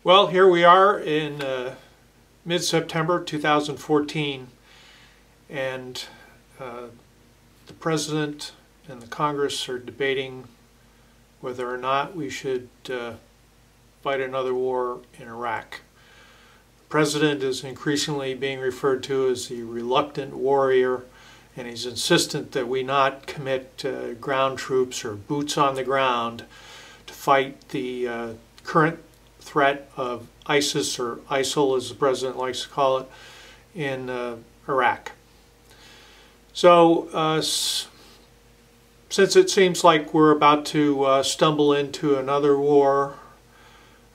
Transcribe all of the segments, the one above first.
Well, here we are in mid-September 2014, and the President and the Congress are debating whether or not we should fight another war in Iraq. The President is increasingly being referred to as the reluctant warrior, and he's insistent that we not commit ground troops or boots on the ground to fight the current threat of ISIS, or ISIL as the President likes to call it, in Iraq. So since it seems like we're about to stumble into another war,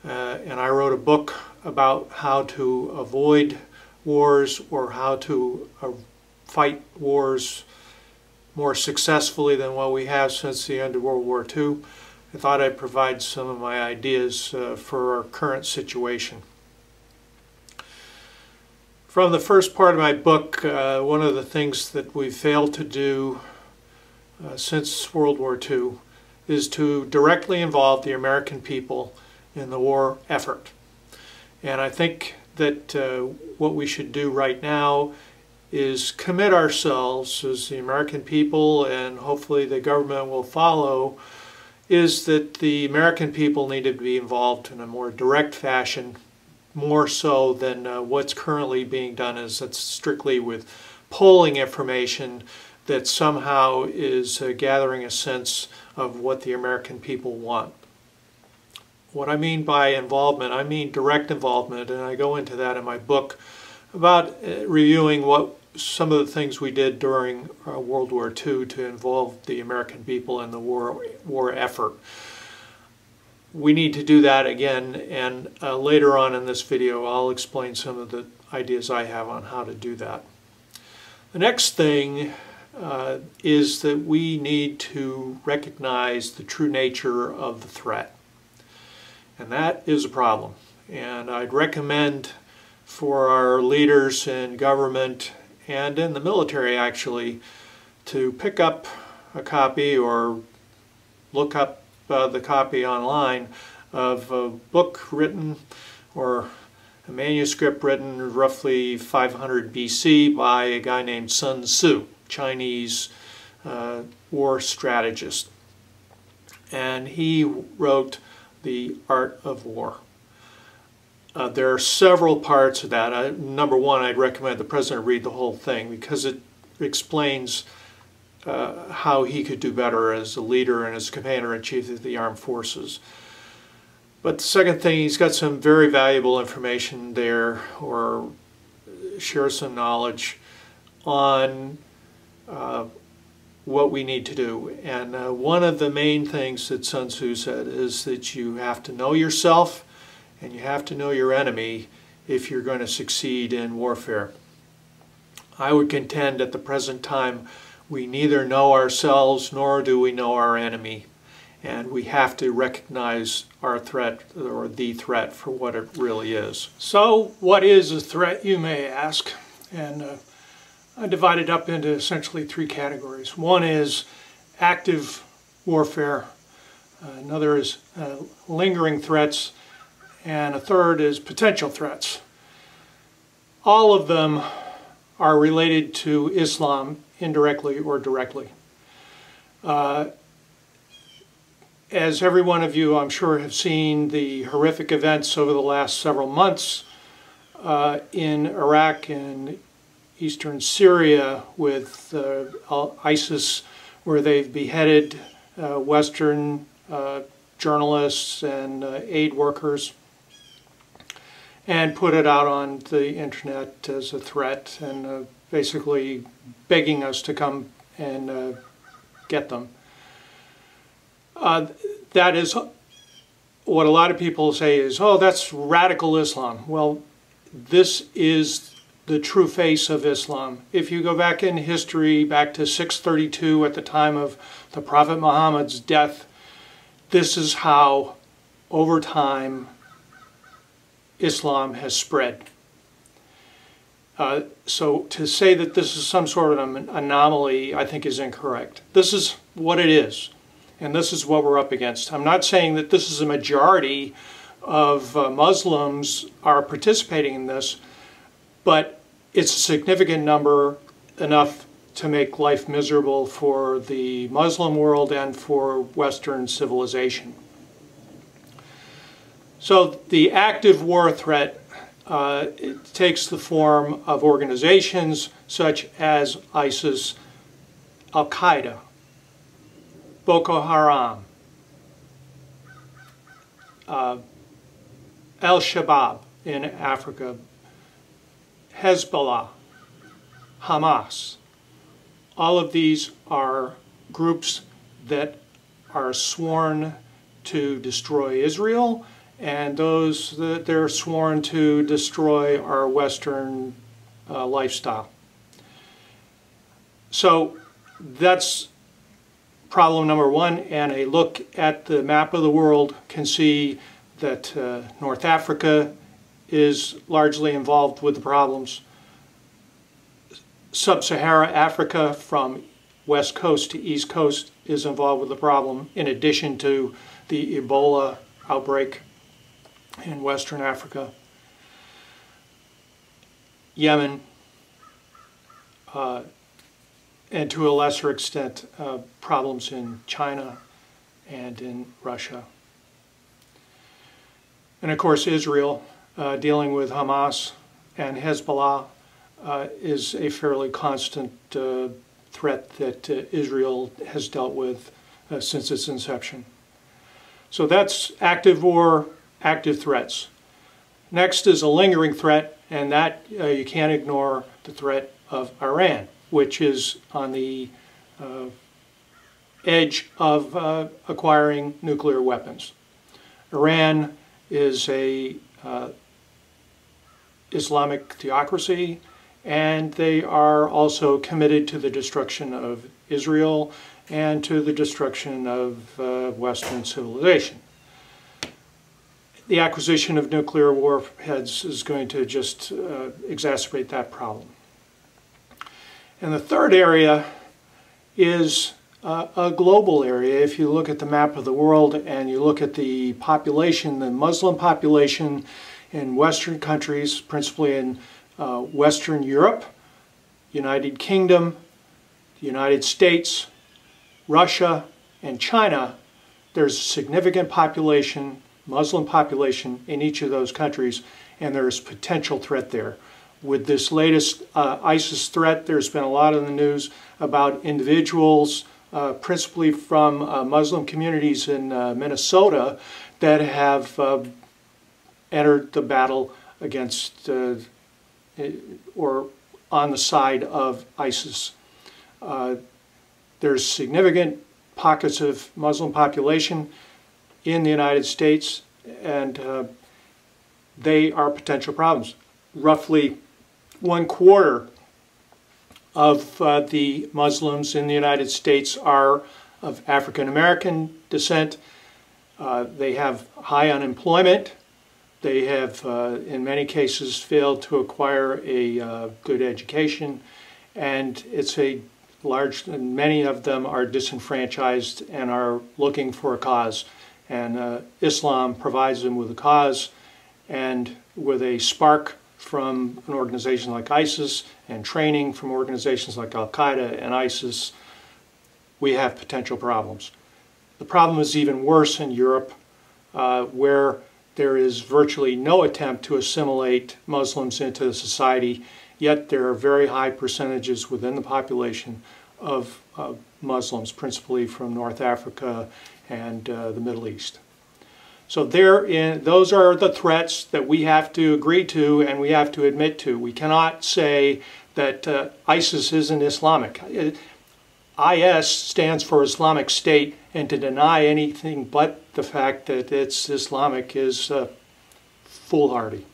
and I wrote a book about how to avoid wars or how to fight wars more successfully than what we have since the end of World War II, I thought I'd provide some of my ideas for our current situation. From the first part of my book, one of the things that we've failed to do since World War II is to directly involve the American people in the war effort. And I think that what we should do right now is commit ourselves as the American people, and hopefully the government will follow, is that the American people need to be involved in a more direct fashion, more so than what's currently being done, is that's strictly with polling information that somehow is gathering a sense of what the American people want. What I mean by involvement, I mean direct involvement, and I go into that in my book about reviewing what some of the things we did during World War II to involve the American people in the war effort. We need to do that again, and later on in this video I'll explain some of the ideas I have on how to do that. The next thing is that we need to recognize the true nature of the threat. And that is a problem. And I'd recommend for our leaders in government and in the military, actually, to pick up a copy or look up the copy online of a book written, or a manuscript written roughly 500 BC by a guy named Sun Tzu, Chinese war strategist. And he wrote The Art of War. There are several parts of that. Number one, I'd recommend the President read the whole thing because it explains how he could do better as a leader and as Commander-in-Chief of the Armed Forces. But the second thing, he's got some very valuable information there, or shares some knowledge on what we need to do. And one of the main things that Sun Tzu said is that you have to know yourself and you have to know your enemy if you're going to succeed in warfare. I would contend at the present time we neither know ourselves nor do we know our enemy, and we have to recognize our threat, or the threat, for what it really is. So what is a threat, you may ask? And I divide it up into essentially three categories. One is active warfare, another is lingering threats, and a third is potential threats. All of them are related to Islam, indirectly or directly. As every one of you, I'm sure, have seen the horrific events over the last several months in Iraq and eastern Syria with ISIS, where they've beheaded Western journalists and aid workers and put it out on the internet as a threat, and basically begging us to come and get them. That is what a lot of people say is, oh, that's radical Islam. Well, this is the true face of Islam. If you go back in history, back to 632 at the time of the Prophet Muhammad's death, this is how, over time, Islam has spread. So to say that this is some sort of an anomaly, I think, is incorrect. This is what it is, and this is what we're up against. I'm not saying that this is a majority of Muslims are participating in this, but it's a significant number, enough to make life miserable for the Muslim world and for Western civilization. So the active war threat it takes the form of organizations such as ISIS, Al-Qa'ida, Boko Haram, El-Shabab in Africa, Hezbollah, Hamas. All of these are groups that are sworn to destroy Israel, and those that they're sworn to destroy our Western lifestyle. So that's problem number one, and a look at the map of the world can see that North Africa is largely involved with the problems. Sub-Saharan Africa from west coast to east coast is involved with the problem, in addition to the Ebola outbreak in Western Africa. Yemen, and to a lesser extent, problems in China and in Russia. And of course, Israel, dealing with Hamas and Hezbollah, is a fairly constant threat that Israel has dealt with since its inception. So that's active war, active threats. Next is a lingering threat, and that you can't ignore the threat of Iran, which is on the edge of acquiring nuclear weapons. Iran is a Islamic theocracy, and they are also committed to the destruction of Israel and to the destruction of Western civilization. The acquisition of nuclear warheads is going to just exacerbate that problem. And the third area is a global area. If you look at the map of the world and you look at the population, the Muslim population in Western countries, principally in Western Europe, United Kingdom, the United States, Russia, and China, there's a significant population, Muslim population in each of those countries, and there's potential threat there. With this latest ISIS threat, there's been a lot in the news about individuals, principally from Muslim communities in Minnesota, that have entered the battle against or on the side of ISIS. There's significant pockets of Muslim population in the United States, and they are potential problems. Roughly 1/4 of the Muslims in the United States are of African American descent. They have high unemployment. They have, in many cases, failed to acquire a good education, and it's a large, and many of them are disenfranchised and are looking for a cause. And Islam provides them with a cause, and with a spark from an organization like ISIS and training from organizations like Al-Qa'ida and ISIS, we have potential problems. The problem is even worse in Europe, where there is virtually no attempt to assimilate Muslims into the society, yet there are very high percentages within the population of Muslims, principally from North Africa and the Middle East. So those are the threats that we have to agree to and we have to admit to. We cannot say that ISIS isn't Islamic. IS stands for Islamic State, and to deny anything but the fact that it's Islamic is foolhardy.